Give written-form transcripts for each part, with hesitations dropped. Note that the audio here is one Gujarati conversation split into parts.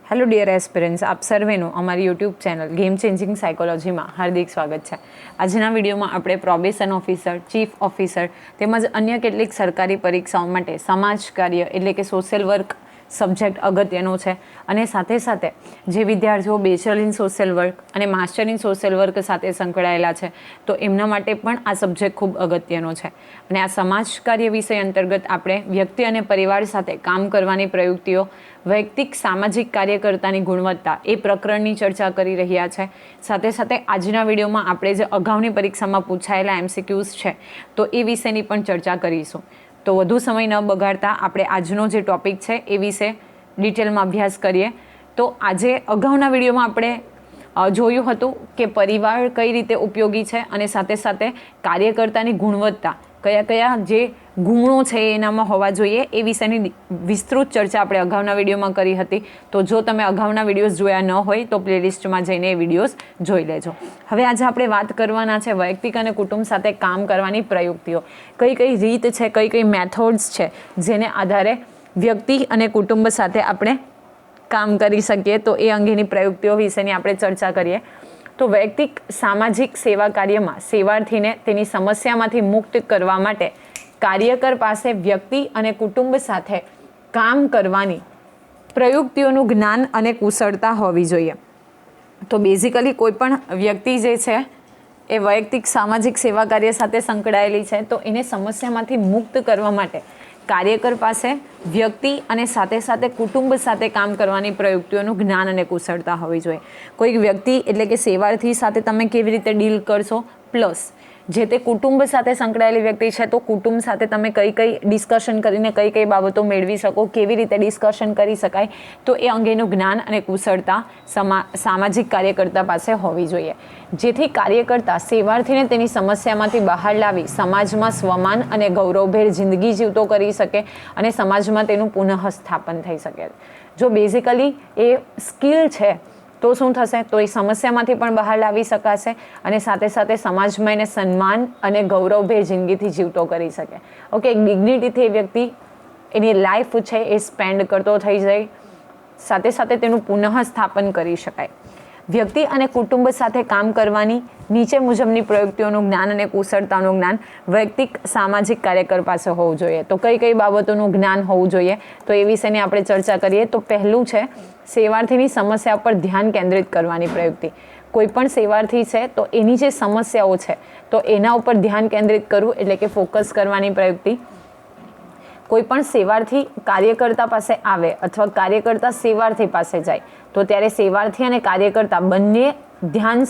હેલો ડિયર એસ્પિરન્ટ્સ, આપ સર્વેનું અમારી યુટ્યુબ ચેનલ ગેમ ચેન્જિંગ સાયકોલોજીમાં હાર્દિક સ્વાગત છે. આજના વિડીયોમાં આપણે પ્રોબેશન ઓફિસર, ચીફ ઓફિસર તેમજ અન્ય કેટલીક સરકારી પરીક્ષાઓ માટે સમાજ કાર્ય એટલે કે સોશિયલ વર્ક સબ્જેક્ટ અગત્યનો છે અને સાથે સાથે જે વિદ્યાર્થીઓ બેચલર ઇન સોશિયલ વર્ક અને માસ્ટર ઇન સોશિયલ વર્ક સાથે સંકળાયેલા છે તો એમના માટે પણ આ સબ્જેક્ટ ખૂબ અગત્યનો છે. અને આ સમાજ કાર્ય વિષય અંતર્ગત આપણે વ્યક્તિ અને પરિવાર સાથે કામ કરવાની પ્રવૃત્તિઓ, વૈયક્તિક સામાજિક કાર્યકર્તાની ગુણવત્તા એ પ્રકરણની ચર્ચા કરી રહ્યા છે. સાથે સાથે આજના વિડીયોમાં આપણે જે અગાઉની પરીક્ષામાં પૂછાયેલા MCQs છે તો એ વિશેની પણ ચર્ચા કરીશું. તો વધુ સમય ન બગાડતા આપણે આજનો જે ટોપિક છે એ વિશે ડિટેલમાં અભ્યાસ કરીએ. તો આજે અગાઉના વિડીયોમાં આપણે જોયું હતું કે પરિવાર કઈ રીતે ઉપયોગી છે અને સાથે સાથે કાર્યકર્તાની ગુણવત્તા કયા કયા જે ગુણો છે એનામાં હોવા જોઈએ એ વિશેની વિસ્તૃત ચર્ચા આપણે અગાઉના વિડીયોમાં કરી હતી. તો જો તમે અગાઉના વિડીયોઝ જોયા ન હોય તો પ્લેલિસ્ટમાં જઈને એ વિડીયોઝ જોઈ લેજો. હવે આજે આપણે વાત કરવાના છે વૈયક્તિક અને કુટુંબ સાથે કામ કરવાની પ્રયુક્તિઓ. કઈ કઈ રીત છે, કઈ કઈ મેથડ્સ છે જેને આધારે વ્યક્તિ અને કુટુંબ સાથે આપણે કામ કરી શકીએ. તો એ અંગેની પ્રયુક્તિઓ વિશેની આપણે ચર્ચા કરીએ. તો વૈયક્તિક સામાજિક સેવા કાર્યમાં સેવાર્થીને તેની સમસ્યામાંથી મુક્ત કરવા માટે કાર્યકર પાસે વ્યક્તિ અને કુટુંબ સાથે કામ કરવાની પ્રયુક્તિઓનું જ્ઞાન અને કુશળતા હોવી જોઈએ. તો બેઝિકલી કોઈ પણ વ્યક્તિ જે છે એ વૈયક્તિક સામાજિક સેવા કાર્ય સાથે સંકળાયેલી છે તો એને સમસ્યામાંથી મુક્ત કરવા માટે કાર્યકર પાસે વ્યક્તિ અને સાથે સાથે કુટુંબ સાથે કામ કરવાની પ્રયુક્તિઓનું જ્ઞાન અને કુશળતા હોવી જોઈએ. કોઈક વ્યક્તિ એટલે કે સેવાર્થી સાથે તમે કેવી રીતે ડીલ કરશો, પ્લસ જે તે કુટુંબ સાથે સંકળાયેલી વ્યક્તિ છે તો કુટુંબ સાથે તમે કઈ કઈ ડિસ્કશન કરીને કઈ કઈ બાબતો મેળવી શકો, કેવી રીતે ડિસ્કશન કરી શકાય, તો એ અંગેનું જ્ઞાન અને કુશળતા સામાજિક કાર્યકર્તા પાસે હોવી જોઈએ. જેથી કાર્યકર્તા સેવાર્થીને તેની સમસ્યામાંથી બહાર લાવી સમાજમાં સ્વમાન અને ગૌરવભેર જિંદગી જીવતો કરી શકે અને સમાજમાં તેનું પુનઃસ્થાપન થઈ શકે. જો બેઝિકલી એ સ્કિલ છે તો શું થશે, તો એ સમસ્યામાંથી પણ બહાર લાવી શકાશે અને સાથે સાથે સમાજમાં એને સન્માન અને ગૌરવભેર જિંદગીથી જીવતો કરી શકે. ઓકે, ડિગ્નિટીથી એ વ્યક્તિ એની લાઈફ છે એ સ્પેન્ડ કરતો થઈ જાય, સાથે સાથે તેનું પુનઃસ્થાપન કરી શકાય. વ્યક્તિ અને કુટુંબ સાથે કામ કરવાની નીચે મુજબની પ્રયુક્તિઓનું જ્ઞાન અને કુશળતાનું જ્ઞાન વૈયક્તિક સામાજિક કાર્યકર પાસે હોવું જોઈએ. તો કઈ કઈ બાબતોનું જ્ઞાન હોવું જોઈએ તો એ વિશેની આપણે ચર્ચા કરીએ. તો પહેલું છે સેવાર્થીની સમસ્યા પર ધ્યાન કેન્દ્રિત કરવાની પ્રયુક્તિ. કોઈ પણ સેવાર્થી છે તો એની જે સમસ્યાઓ છે તો એના ઉપર ધ્યાન કેન્દ્રિત કરવું એટલે કે ફોકસ કરવાની પ્રયુક્તિ. કોઈ પણ સેવાર્થી કાર્યકર્તા પાસે આવે અથવા કાર્યકર્તા સેવાર્થી પાસે જાય તો ત્યારે સેવાર્થી અને કાર્યકર્તા બંને ધ્યાન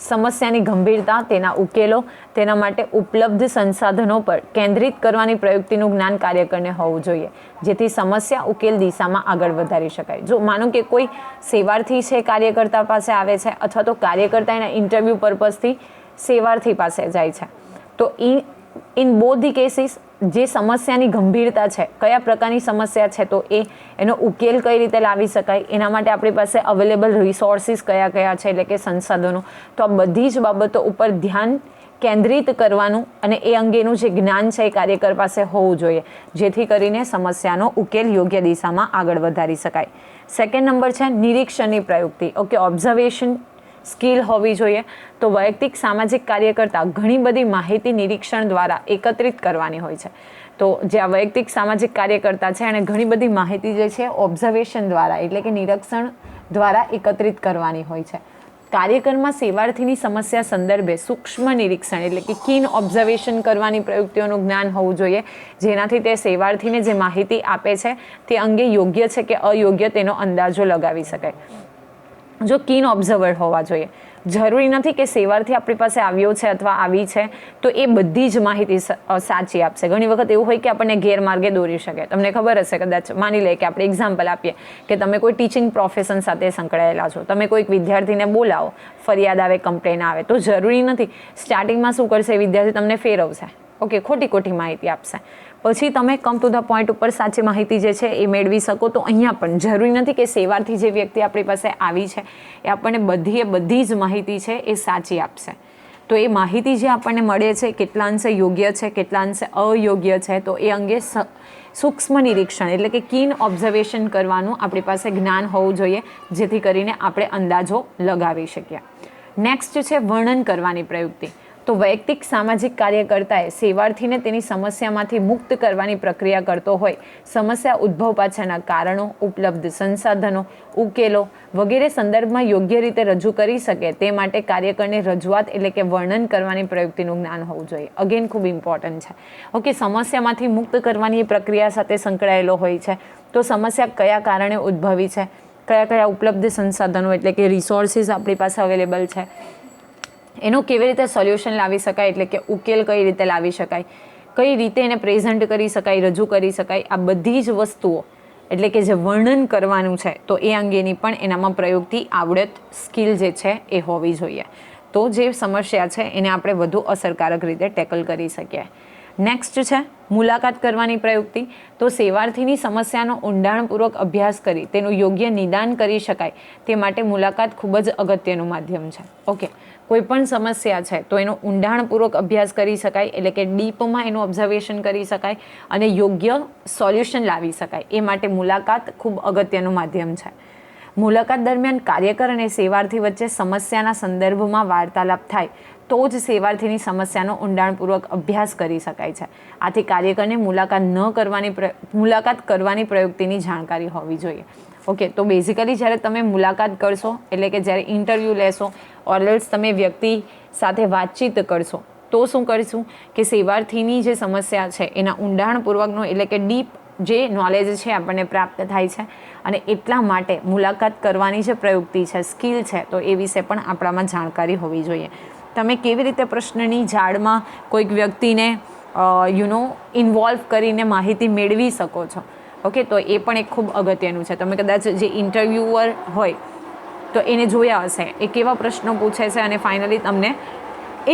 સમસ્યાની ગંભીરતા, તેના ઉકેલો, તેના માટે ઉપલબ્ધ સંસાધનો પર કેન્દ્રિત કરવાની પ્રયુક્તિનું જ્ઞાન કાર્યકરને હોવું જોઈએ, જેથી સમસ્યા ઉકેલ દિશામાં આગળ વધારી શકાય. જો માનો કે કોઈ સેવાર્થી છે કાર્યકર્તા પાસે આવે છે અથવા તો કાર્યકર્તા એના ઇન્ટરવ્યૂ પર્પઝથી સેવાર્થી પાસે જાય છે તો ઇન બોથ ધી કેસીસ જે સમસ્યાની ગંભીરતા છે, કયા પ્રકારની સમસ્યા છે તો એનો ઉકેલ કઈ રીતે લાવી શકાય, એના માટે આપણી પાસે અવેલેબલ રિસોર્સિસ કયા કયા છે એટલે કે સંસાધનો, તો આ બધી જ બાબતો ઉપર ધ્યાન કેન્દ્રિત કરવાનું અને એ અંગેનું જે જ્ઞાન છે એ કાર્યકર પાસે હોવું જોઈએ, જેથી કરીને સમસ્યાનો ઉકેલ યોગ્ય દિશામાં આગળ વધારી શકાય. સેકન્ડ નંબર છે નિરીક્ષણની પ્રયુક્તિ. ઓકે, ઓબ્ઝર્વેશન સ્કિલ હોવી જોઈએ. તો વૈયક્તિક સામાજિક કાર્યકર્તા ઘણી બધી માહિતી નિરીક્ષણ દ્વારા એકત્રિત કરવાની હોય છે. તો જે આ વૈયક્તિક સામાજિક કાર્યકર્તા છે એણે ઘણી બધી માહિતી જે છે ઓબ્ઝર્વેશન દ્વારા એટલે કે નિરીક્ષણ દ્વારા એકત્રિત કરવાની હોય છે. કાર્યકરમાં સેવાર્થીની સમસ્યા સંદર્ભે સૂક્ષ્મ નિરીક્ષણ એટલે કે કીન ઓબ્ઝર્વેશન કરવાની પ્રયુક્તિઓનું જ્ઞાન હોવું જોઈએ, જેનાથી તે સેવાર્થીને જે માહિતી આપે છે તે અંગે યોગ્ય છે કે અયોગ્ય તેનો અંદાજો લગાવી શકાય. જો કીન ઓબ્ઝર્વર હોવા જોઈએ. જરૂરી નથી કે સેવાર્થી આપણી પાસે આવ્યો છે અથવા આવી છે તો એ બધી જ માહિતી સાચી આપશે. ઘણી વખત એવું હોય કે આપણને ગેરમાર્ગે દોરી શકે. તમને ખબર હશે, કદાચ માની લે કે આપણે એક્ઝામ્પલ આપીએ કે તમે કોઈ ટીચિંગ પ્રોફેશન સાથે સંકળાયેલા છો, તમે કોઈક વિદ્યાર્થીને બોલાવો, ફરિયાદ આવે, કમ્પ્લેન આવે તો જરૂરી નથી સ્ટાર્ટિંગમાં શું કરશે વિદ્યાર્થી તમને ફેરવશે. ઓકે, ખોટી માહિતી આપશે. પછી તમે કમ ટુ ધ પોઈન્ટ ઉપર સાચી માહિતી જે છે એ મેળવી શકો. તો અહીંયા પણ જરૂરી નથી કે સેવાર્થી જે વ્યક્તિ આપણી પાસે આવી છે એ આપણને બધી જ માહિતી છે એ સાચી આપશે. તો એ માહિતી જે આપણને મળે છે કેટલા અંશે યોગ્ય છે, કેટલા અંશે અયોગ્ય છે, તો એ અંગે સૂક્ષ્મ નિરીક્ષણ એટલે કે કીન ઓબ્ઝર્વેશન કરવાનું આપણી પાસે જ્ઞાન હોવું જોઈએ, જેથી કરીને આપણે અંદાજો લગાવી શકીએ. નેક્સ્ટ છે વર્ણન કરવાની પ્રયુક્તિ. તો વૈયક્તિક સામાજિક કાર્યકર્તાએ સેવાર્થીને તેની સમસ્યામાંથી મુક્ત કરવાની પ્રક્રિયા કરતો હોય સમસ્યા ઉદ્ભવ પાછળના કારણો, ઉપલબ્ધ સંસાધનો, ઉકેલો વગેરે સંદર્ભમાં યોગ્ય રીતે રજૂ કરી શકે તે માટે કાર્યકરની રજૂઆત એટલે કે વર્ણન કરવાની પ્રયુક્તિનું જ્ઞાન હોવું જોઈએ. અગેન ખૂબ ઇમ્પોર્ટન્ટ છે. ઓકે, સમસ્યામાંથી મુક્ત કરવાની પ્રક્રિયા સાથે સંકળાયેલો હોય છે. તો સમસ્યા કયા કારણે ઉદ્ભવી છે, કયા કયા ઉપલબ્ધ સંસાધનો એટલે કે રિસોર્સિસ આપણી પાસે અવેલેબલ છે, એનું કેવી રીતે સોલ્યુશન લાવી શકાય એટલે કે ઉકેલ કઈ રીતે લાવી શકાય, કઈ રીતે એને પ્રેઝન્ટ કરી શકાય, રજૂ કરી શકાય, આ બધી જ વસ્તુઓ એટલે કે જે વર્ણન કરવાનું છે તો એ અંગેની પણ એનામાં પ્રયુક્તિ, આવડત, સ્કિલ જે છે એ હોવી જોઈએ. તો જે સમસ્યા છે એને આપણે વધુ અસરકારક રીતે ટેકલ કરી શકીએ. નેક્સ્ટ છે મુલાકાત કરવાની પ્રયુક્તિ. તો સેવાર્થીની સમસ્યાનો ઊંડાણપૂર્વક અભ્યાસ કરી તેનું યોગ્ય નિદાન કરી શકાય તે માટે મુલાકાત ખૂબ જ અગત્યનું માધ્યમ છે. ઓકે, કોઈ પણ સમસ્યા છે તો એનો ઊંડાણપૂર્વક અભ્યાસ કરી શકાય એટલે કે ડીપમાં એનું ઓબ્ઝર્વેશન કરી શકાય અને યોગ્ય સોલ્યુશન લાવી શકાય એ માટે મુલાકાત ખૂબ અગત્યનું માધ્યમ છે. મુલાકાત દરમિયાન કાર્યકર અને સેવાર્થી વચ્ચે સમસ્યાના સંદર્ભમાં વાર્તાલાપ થાય તો જ સેવાર્થીની સમસ્યાનો ઊંડાણપૂર્વક અભ્યાસ કરી શકાય છે. આથી કાર્યકરને મુલાકાત કરવાની પ્રયુક્તિની જાણકારી હોવી જોઈએ. ઓકે, તો બેઝિકલી જ્યારે તમે મુલાકાત કરશો એટલે કે જ્યારે ઇન્ટરવ્યૂ લેશો ઓરએલ્સ તમે વ્યક્તિ સાથે વાતચીત કરશો તો શું કરીશું કે સેવાર્થીની જે સમસ્યા છે એના ઊંડાણપૂર્વકનો એટલે કે ડીપ જે નોલેજ છે આપણને પ્રાપ્ત થાય છે અને એટલા માટે મુલાકાત કરવાની જે પ્રયુક્તિ છે, સ્કિલ છે, તો એ વિશે પણ આપણામાં જાણકારી હોવી જોઈએ. તમે કેવી રીતે પ્રશ્નની ઝાડમાં કોઈક વ્યક્તિને ઇન્વોલ્વ કરીને માહિતી મેળવી શકો છો. ઓકે, તો એ પણ એક ખૂબ અગત્યનું છે. તમે કદાચ જે ઇન્ટરવ્યુઅર હોય તો એને જોયા હશે એ કેવા પ્રશ્નો પૂછે છે અને ફાઇનલી તમને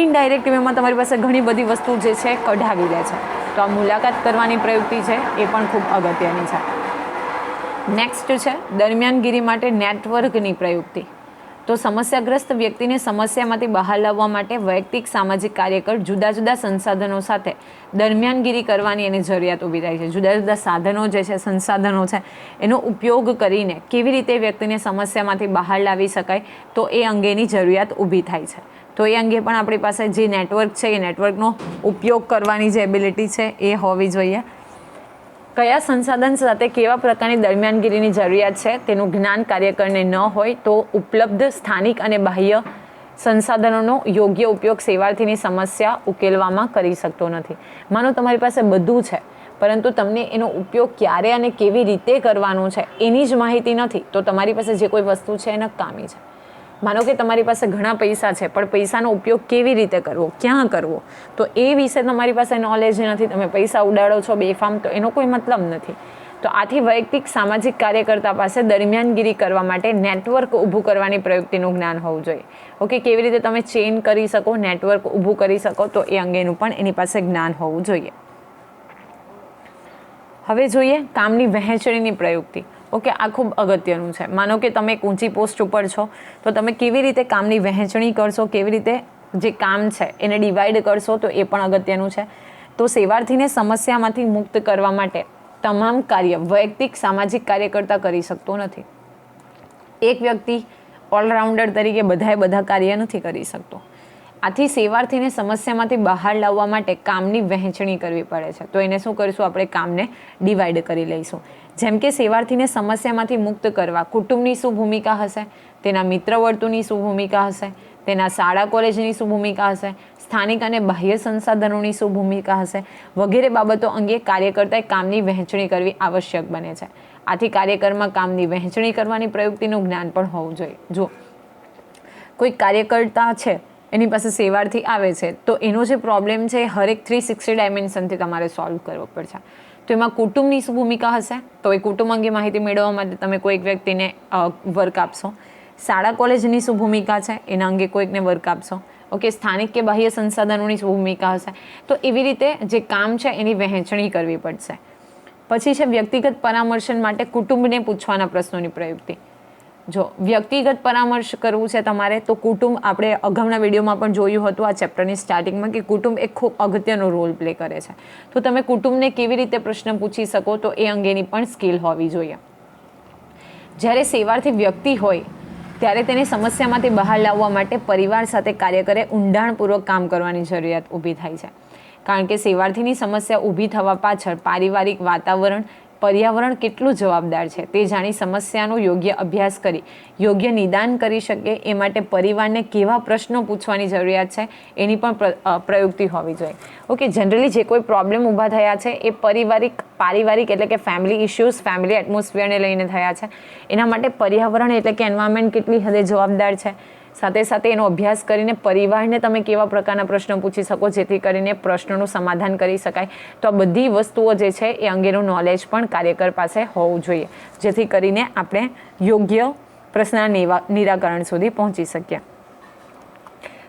ઇનડાયરેક્ટ વેમાં તમારી પાસે ઘણી બધી વસ્તુ જે છે કઢાવી દે છે. તો આ મુલાકાત કરવાની પ્રયુક્તિ છે એ પણ ખૂબ અગત્યની છે. નેક્સ્ટ છે દરમિયાનગીરી માટે નેટવર્કની પ્રયુક્તિ. તો સમસ્યાગ્રસ્ત વ્યક્તિને સમસ્યામાંથી બહાર લાવવા માટે વૈયક્તિક સામાજિક કાર્યકર જુદા જુદા સંસાધનો સાથે દરમિયાનગીરી કરવાની એની જરૂરિયાત ઊભી થાય છે. જુદા જુદા સાધનો જે છે, સંસાધનો છે, એનો ઉપયોગ કરીને કેવી રીતે વ્યક્તિને સમસ્યામાંથી બહાર લાવી શકાય તો એ અંગેની જરૂરિયાત ઊભી થાય છે. તો એ અંગે પણ આપણી પાસે જે નેટવર્ક છે એ નેટવર્કનો ઉપયોગ કરવાની જે એબિલિટી છે એ હોવી જોઈએ. કયા સંસાધન સાથે કેવા પ્રકારની દરમિયાનગીરીની જરૂરિયાત છે તેનું જ્ઞાન કાર્યકરને ન હોય તો ઉપલબ્ધ સ્થાનિક અને બાહ્ય સંસાધનોનો યોગ્ય ઉપયોગ સેવાર્થીની સમસ્યા ઉકેલવામાં કરી શકતો નથી. માનો તમારી પાસે બધું છે પરંતુ તમને એનો ઉપયોગ ક્યારે અને કેવી રીતે કરવાનો છે એની જ માહિતી નથી તો તમારી પાસે જે કોઈ વસ્તુ છે એ નકામી છે. માનો કે તમારી પાસે ઘણા પૈસા છે પણ પૈસાનો ઉપયોગ કેવી રીતે કરવો, ક્યાં કરવો, તો એ વિશે તમારી પાસે નોલેજ નથી, તમે પૈસા ઉડાડો છો બેફામ, તો એનો કોઈ મતલબ નથી. તો આથી વૈયક્તિક સામાજિક કાર્યકર્તા પાસે દરમિયાનગીરી કરવા માટે નેટવર્ક ઊભું કરવાની પ્રયુક્તિનું જ્ઞાન હોવું જોઈએ. ઓકે, કેવી રીતે તમે ચેઇન કરી શકો, નેટવર્ક ઊભું કરી શકો, તો એ અંગેનું પણ એની પાસે જ્ઞાન હોવું જોઈએ. હવે જોઈએ કામની વહેંચણીની પ્રયુક્તિ. ઓકે, આ ખૂબ અગત્યનું છે. માનો કે તમે એક ઊંચી પોસ્ટ ઉપર છો તો તમે કેવી રીતે કામની વહેંચણી કરશો, કેવી રીતે જે કામ છે એને ડિવાઈડ કરશો, તો એ પણ અગત્યનું છે. તો સેવાર્થીને સમસ્યામાંથી મુક્ત કરવા માટે તમામ કાર્ય વૈયક્તિક સામાજિક કાર્યકર્તા કરી શકતો નથી. એક વ્યક્તિ ઓલરાઉન્ડર તરીકે બધા કાર્ય નથી કરી શકતો. આથી સેવાર્થીને સમસ્યામાંથી બહાર લાવવા માટે કામની વહેંચણી કરવી પડે છે. તો એને શું કરીશું, આપણે કામને ડિવાઈડ કરી લઈશું. જેમ કે સેવાર્થીને સમસ્યામાંથી મુક્ત કરવા કુટુંબની શું ભૂમિકા હશે, તેના મિત્ર વર્તુળની શું ભૂમિકા હશે, તેના શાળા કોલેજની શું ભૂમિકા હશે, સ્થાનિક અને બાહ્ય સંસાધનોની શું ભૂમિકા હશે વગેરે બાબતો અંગે કાર્યકર્તાએ કામની વહેંચણી કરવી આવશ્યક બને છે. આથી કાર્યકરમાં કામની વહેંચણી કરવાની પ્રયુક્તિનું જ્ઞાન પણ હોવું જોઈએ. જો કોઈ કાર્યકર્તા છે એની પાસે સેવાર્થી આવે છે તો એનો જે પ્રોબ્લેમ છે એ હરેક 360 ડાયમેન્શનથી તમારે સોલ્વ કરવો પડશે. તો એમાં કુટુંબની શું ભૂમિકા હશે, તો એ કુટુંબ અંગે માહિતી મેળવવા માટે તમે કોઈક વ્યક્તિને વર્ક આપશો. શાળા કોલેજની શું ભૂમિકા છે એના અંગે કોઈકને વર્ક આપશો. ઓકે, સ્થાનિક કે બાહ્ય સંસાધનોની શું ભૂમિકા હશે, તો એવી રીતે જે કામ છે એની વહેંચણી કરવી પડશે. પછી છે વ્યક્તિગત પરામર્શન માટે કુટુંબને પૂછવાના પ્રશ્નોની પ્રયુક્તિ. જો વ્યક્તિગત પરામર્શ કરવું છે તમારે તો કુટુંબ, આપણે અગાઉના વિડીયોમાં પણ જોયું હતું આ ચેપ્ટરની સ્ટાર્ટિંગમાં કે કુટુંબ એક ખૂબ અગત્યનો રોલ પ્લે કરે છે. તો તમે કુટુંબને કેવી રીતે પ્રશ્ન પૂછી શકો તો એ અંગેની પણ સ્કિલ હોવી જોઈએ. જ્યારે સેવાર્થી વ્યક્તિ હોય ત્યારે તેની સમસ્યામાંથી બહાર લાવવા માટે પરિવાર સાથે કાર્ય કરે ઊંડાણપૂર્વક કામ કરવાની જરૂરિયાત ઊભી થાય છે. કારણ કે સેવાર્થીની સમસ્યા ઊભી થવા પાછળ પારિવારિક વાતાવરણ, પર્યાવરણ કેટલું જવાબદાર છે તે જાણી સમસ્યાનો યોગ્ય અભ્યાસ કરી યોગ્ય નિદાન કરી શકે એ માટે પરિવારને કેવા પ્રશ્નો પૂછવાની જરૂરિયાત છે એની પણ પ્રયુક્તિ હોવી જોઈએ. ઓકે, જનરલી જે કોઈ પ્રોબ્લેમ ઊભા થયા છે એ પારિવારિક એટલે કે ફેમિલી ઇશ્યુઝ, ફેમિલી એટમોસ્ફિયરને લઈને થયા છે. એના માટે પર્યાવરણ એટલે કે એન્વાયરમેન્ટ કેટલી હદે જવાબદાર છે. સાથે સાથે એનો અભ્યાસ કરીને પરિવારને તમે કેવા પ્રકારના પ્રશ્નો પૂછી શકો જેથી કરીને પ્રશ્નોનું સમાધાન કરી શકાય. તો આ બધી વસ્તુઓ જે છે એ અંગેનું નોલેજ પણ કાર્યકર પાસે હોવું જોઈએ, જેથી કરીને આપણે યોગ્ય પ્રશ્નના નિરાકરણ સુધી પહોંચી શકીએ.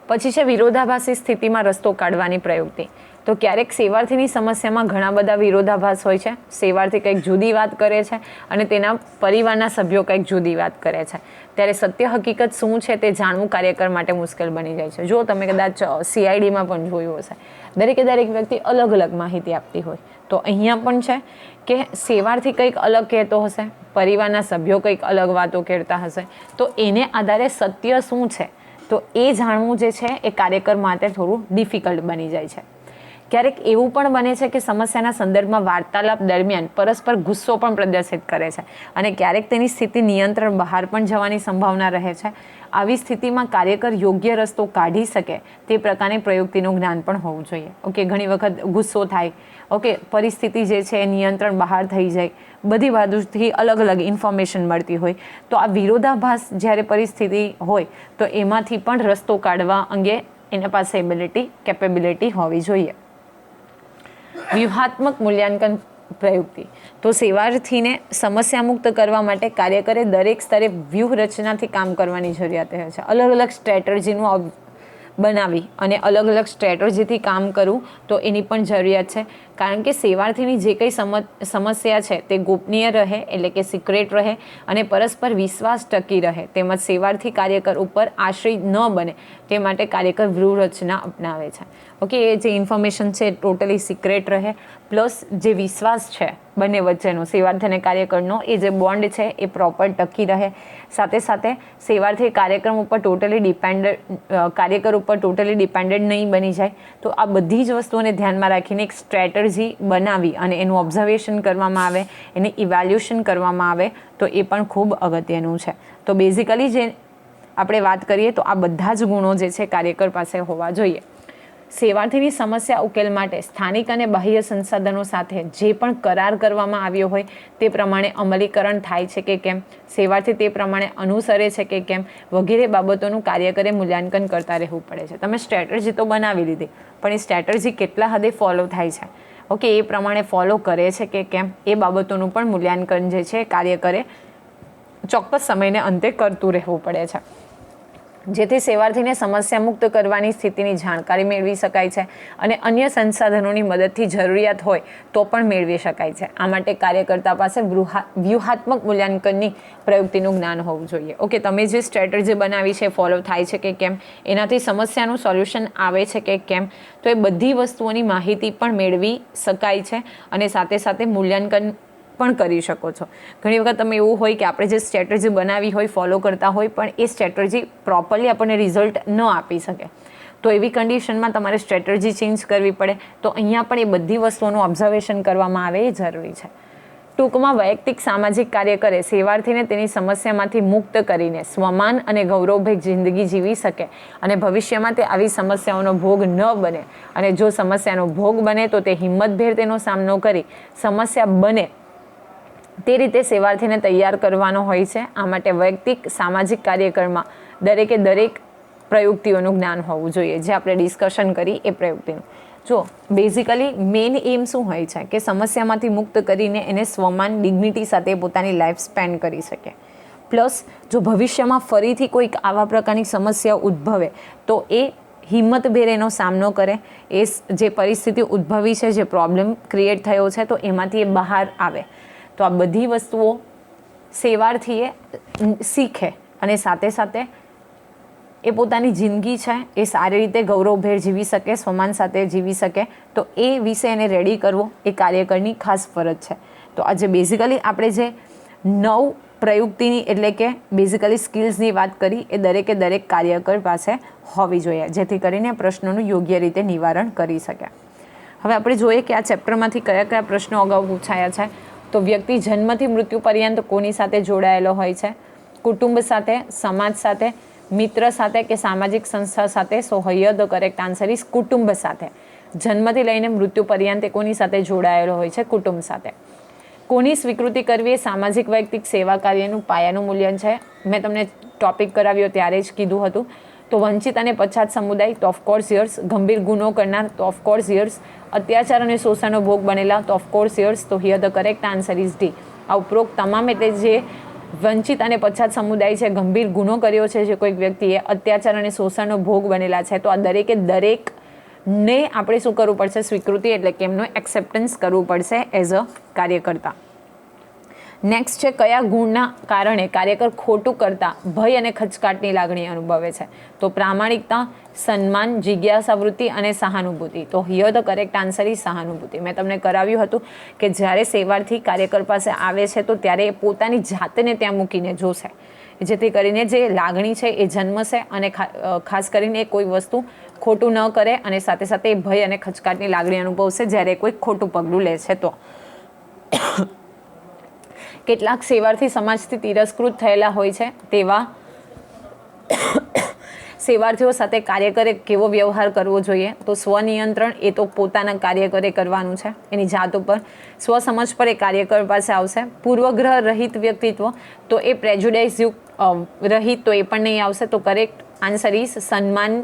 પછી છે વિરોધાભાસી સ્થિતિમાં રસ્તો કાઢવાની પ્રયુક્તિ. તો ક્યારેક સેવાર્થીની સમસ્યામાં ઘણા બધા વિરોધાભાસ હોય છે. સેવાર્થી કંઈક જુદી વાત કરે છે અને તેના પરિવારના સભ્યો કંઈક જુદી વાત કરે છે. ત્યારે સત્ય હકીકત શું છે તે જાણવું કાર્યકર માટે મુશ્કેલ બની જાય છે. જો તમે કદાચ CIDમાં પણ જોયું હશે, દરેક વ્યક્તિ અલગ અલગ માહિતી આપતી હોય. તો અહીંયા પણ છે કે સેવાર્થી કંઈક અલગ કહેતો હશે, પરિવારના સભ્યો કંઈક અલગ વાતો કહેતા હશે. તો એને આધારે સત્ય શું છે તો એ જાણવું જે છે એ કાર્યકર માટે થોડું ડિફિકલ્ટ બની જાય છે. ક્યારેક એવું પણ બને છે કે સમસ્યાના સંદર્ભમાં વાર્તાલાપ દરમિયાન પરસ્પર ગુસ્સો પણ પ્રદર્શિત કરે છે અને ક્યારેક તેની સ્થિતિ નિયંત્રણ બહાર પણ જવાની સંભાવના રહે છે. આવી સ્થિતિમાં કાર્યકર યોગ્ય રસ્તો કાઢી શકે તે પ્રકારની પ્રયુક્તિનું જ્ઞાન પણ હોવું જોઈએ. ઓકે, ઘણી વખત ગુસ્સો થાય, ઓકે, પરિસ્થિતિ જે છે એ નિયંત્રણ બહાર થઈ જાય, બધી બાજુથી અલગ અલગ ઇન્ફોર્મેશન મળતી હોય, તો આ વિરોધાભાસ જ્યારે પરિસ્થિતિ હોય તો એમાંથી પણ રસ્તો કાઢવા અંગે એના પાસે કેપેબિલિટી હોવી જોઈએ. વ્યૂહાત્મક મૂલ્યાંકન પ્રયુક્તિ. તો સેવાર્થીને સમસ્યા મુક્ત કરવા માટે કાર્યકરે દરેક સ્તરે વ્યૂહરચનાથી કામ કરવાની જરૂરિયાત રહે છે. અલગ અલગ સ્ટ્રેટર્જીનું બનાવી અને અલગ અલગ સ્ટ્રેટર્જીથી કામ કરવું તો એની પણ જરૂરિયાત છે. કારણ કે સેવાર્થીની જે કંઈ સમસ્યા છે તે ગોપનીય રહે એટલે કે સિક્રેટ રહે અને પરસ્પર વિશ્વાસ ટકી રહે, તેમજ સેવાર્થી કાર્યકર ઉપર આશ્રિત ન બને તે માટે કાર્યકર વ્યૂહરચના અપનાવે છે. ઓકે, એ જે ઇન્ફોર્મેશન છે ટોટલી સિક્રેટ રહે, પ્લસ જે વિશ્વાસ છે બંને વચ્ચેનો સેવાર્થી અને કાર્યકરનો એ જે બોન્ડ છે એ પ્રોપર ટકી રહે. સાથે સાથે સેવાર્થી કાર્યક્રમ ઉપર કાર્યકર ઉપર ટોટલી ડિપેન્ડન્ટ નહીં બની જાય. તો આ બધી જ વસ્તુઓને ધ્યાનમાં રાખીને એક સ્ટ્રેટર્જી બનાવી અને એનું ઓબ્ઝર્વેશન કરવામાં આવે, એને ઇવેલ્યુએશન કરવામાં આવે તો એ પણ ખૂબ અગત્યનું છે. તો બેઝિકલી જે આપણે વાત કરીએ તો આ બધા જ ગુણો જે છે કાર્યકર પાસે હોવા જોઈએ. સેવાર્થીની સમસ્યા ઉકેલ માટે સ્થાનિક અને બાહ્ય સંસાધનો સાથે જે પણ કરાર કરવામાં આવ્યો હોય તે પ્રમાણે અમલીકરણ થાય છે કે કેમ, સેવાર્થી તે પ્રમાણે અનુસરે છે કે કેમ વગેરે બાબતોનું કાર્યકરે મૂલ્યાંકન કરતા રહેવું પડે છે. તમે સ્ટ્રેટર્જી તો બનાવી લીધી, પણ એ સ્ટ્રેટર્જી કેટલા હદે ફોલો થાય છે, ઓકે, એ પ્રમાણે ફોલો કરે છે કે કેમ એ બાબતોનું પણ મૂલ્યાંકન જે છે કાર્યકરે ચોક્કસ સમયને અંતે કરતું રહેવું પડે છે, જેથી સેવાર્થીને સમસ્યા મુક્ત કરવાની સ્થિતિની જાણકારી મેળવી શકાય છે અને અન્ય સંસાધનોની મદદથી જરૂરિયાત હોય તો પણ મેળવી શકાય છે. આ માટે કાર્યકર્તા પાસે વ્યૂહાત્મક મૂલ્યાંકનની પ્રયુક્તિનું જ્ઞાન હોવું જોઈએ. ઓકે, તમે જે સ્ટ્રેટર્જી બનાવી છે ફોલો થાય છે કે કેમ, એનાથી સમસ્યાનું સોલ્યુશન આવે છે કે કેમ, તો એ બધી વસ્તુઓની માહિતી પણ મેળવી શકાય છે અને સાથે સાથે મૂલ્યાંકન પણ કરી શકો છો. ઘણી વખત તમે એવું હોય કે આપણે જે સ્ટ્રેટર્જી બનાવી હોય ફોલો કરતા હોય પણ એ સ્ટ્રેટર્જી પ્રોપરલી આપણને રિઝલ્ટ ન આપી શકે, તો એવી કન્ડિશનમાં તમારે સ્ટ્રેટર્જી ચેન્જ કરવી પડે. તો અહીંયા પણ એ બધી વસ્તુઓનું ઓબ્ઝર્વેશન કરવામાં આવે એ જરૂરી છે. ટૂંકમાં વૈયક્તિક સામાજિક કાર્ય કરે સેવાર્થીને તેની સમસ્યામાંથી મુક્ત કરીને સ્વમાન અને ગૌરવભેર જિંદગી જીવી શકે અને ભવિષ્યમાં તે આવી સમસ્યાઓનો ભોગ ન બને, અને જો સમસ્યાનો ભોગ બને તો તે હિંમતભેર તેનો સામનો કરી સમસ્યા બને તે રીતે સેવાર્થીને તૈયાર કરવાનો હોય છે. આ માટે વૈયક્તિક સામાજિક કાર્યક્રમમાં દરેક પ્રયુક્તિઓનું જ્ઞાન હોવું જોઈએ, જે આપણે ડિસ્કશન કરી એ પ્રયુક્તિનું. જો બેઝિકલી મેઇન એમ શું હોય છે કે સમસ્યામાંથી મુક્ત કરીને એને સ્વમાન, ડિગ્નિટી સાથે પોતાની લાઈફ સ્પેન્ડ કરી શકે. પ્લસ જો ભવિષ્યમાં ફરીથી કોઈક આવા પ્રકારની સમસ્યા ઉદ્ભવે તો એ હિંમતભેર એનો સામનો કરે, એ જે પરિસ્થિતિ ઉદ્ભવી છે, જે પ્રોબ્લેમ ક્રિએટ થયો છે તો એમાંથી એ બહાર આવે. તો આ બધી વસ્તુઓ સેવાર્થીએ શીખે અને સાથે સાથે એ પોતાની જિંદગી છે એ સારી રીતે ગૌરવભેર જીવી શકે, સ્વમાન સાથે જીવી શકે, તો એ વિશે એને રેડી કરવો એ કાર્યકરની ખાસ ફરજ છે. તો આજે બેઝિકલી આપણે જે 9 પ્રયુક્તિની એટલે કે બેઝિકલી સ્કિલ્સની વાત કરી એ દરેક કાર્યકર પાસે હોવી જોઈએ, જેથી કરીને પ્રશ્નોનું યોગ્ય રીતે નિવારણ કરી શકે. હવે આપણે જોઈએ કે આ ચેપ્ટરમાંથી કયા પ્રશ્નો અગાઉ પૂછાયા છે. તો વ્યક્તિ જન્મથી મૃત્યુ પર્યંત કોની સાથે જોડાયેલો હોય છે? કુટુંબ સાથે, સમાજ સાથે, મિત્ર સાથે કે સામાજિક સંસ્થા સાથે? સો here the correct answer is કુટુંબ સાથે. જન્મથી લઈને મૃત્યુ પર્યંત કોની સાથે જોડાયેલો હોય છે? કુટુંબ સાથે. કોની સ્વીકૃતિ કરવી એ સામાજિક વૈયક્તિક સેવા કાર્યનું પાયાનું મૂલ્ય છે. મેં તમને ટોપિક કરાવ્યો ત્યારે જ કીધું હતું. તો વંચિત અને પછાત સમુદાય, તો ઓફકોર્સ યર્સ. ગંભીર ગુનો કરનાર, તો ઓફકોર્સ યર્સ. અત્યાચાર અને શોષણનો ભોગ બનેલા, તો ઓફકોર્સ યર્સ. તો here the correct answer is D. આ ઉપરોક્ત તમામ એટલે જે વંચિત અને પછાત સમુદાય છે, ગંભીર ગુનો કર્યો છે જે કોઈક વ્યક્તિએ, અત્યાચાર અને શોષણનો ભોગ બનેલા છે, તો આ દરેકને આપણે શું કરવું પડશે? સ્વીકૃતિ એટલે કે એમનું એક્સેપ્ટન્સ કરવું પડશે એઝ અ કાર્યકર્તા. નેક્સ્ટ છે કયા ગુણના કારણે કાર્યકર ખોટું કરતા ભય અને ખચકાટની લાગણી અનુભવે છે? તો પ્રામાણિકતા, સન્માન, જિજ્ઞાસાવૃત્તિ અને સહાનુભૂતિ. તો here the correct answer is સહાનુભૂતિ. મેં તમને કરાવ્યું હતું કે જ્યારે સેવાર્થી કાર્યકર પાસે આવે છે તો ત્યારે એ પોતાની જાતને ત્યાં મૂકીને જોશે, જેથી કરીને જે લાગણી છે એ જન્મશે અને ખાસ કરીને એ કોઈ વસ્તુ ખોટું ન કરે અને સાથે સાથે એ ભય અને ખચકાટની લાગણી અનુભવશે જ્યારે કોઈ ખોટું પગલું લે છે. તો કેટલાક સેવાર્થી સમાજથી તિરસ્કૃત થયેલા હોય છે તેવા સેવાર્થીઓ સાથે કાર્યકરે કેવો વ્યવહાર કરવો જોઈએ? તો સ્વનિયંત્રણ એ તો પોતાના કાર્યકરે કરવાનું છે, એની જાત ઉપર. સ્વસમજ પર એ કાર્યકર પાસે આવશે. પૂર્વગ્રહ રહિત વ્યક્તિત્વ, તો એ પ્રેજ્યુડાઇઝ રહિત, તો એ પણ નહીં આવશે. તો કરેક્ટ આન્સર ઇઝ સન્માન.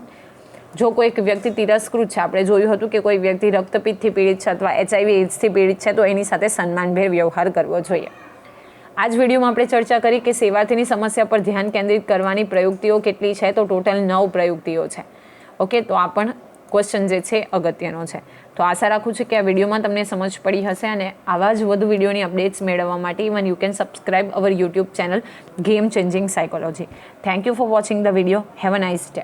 જો કોઈક વ્યક્તિ તિરસ્કૃત છે, આપણે જોયું હતું કે કોઈ વ્યક્તિ રક્તપિત્તથી પીડિત છે અથવા HIV એઇડ્સથી પીડિત છે, તો એની સાથે સન્માનભેર વ્યવહાર કરવો જોઈએ. આ જ વિડીયોમાં આપણે ચર્ચા કરી કે સેવાર્થીની સમસ્યા પર ધ્યાન કેન્દ્રિત કરવાની પ્રયુક્તિઓ કેટલી છે? તો ટોટલ 9 પ્રયુક્તિઓ છે. ઓકે, તો આ પણ ક્વેશ્ચન જે છે અગત્યનો છે. તો આશા રાખું છું કે આ વિડીયોમાં તમને સમજ પડી હશે અને આવા જ વધુ વિડીયોની અપડેટ્સ મેળવવા માટે even you can subscribe our YouTube channel game changing psychology. Thank you for watching the video. Have a nice day.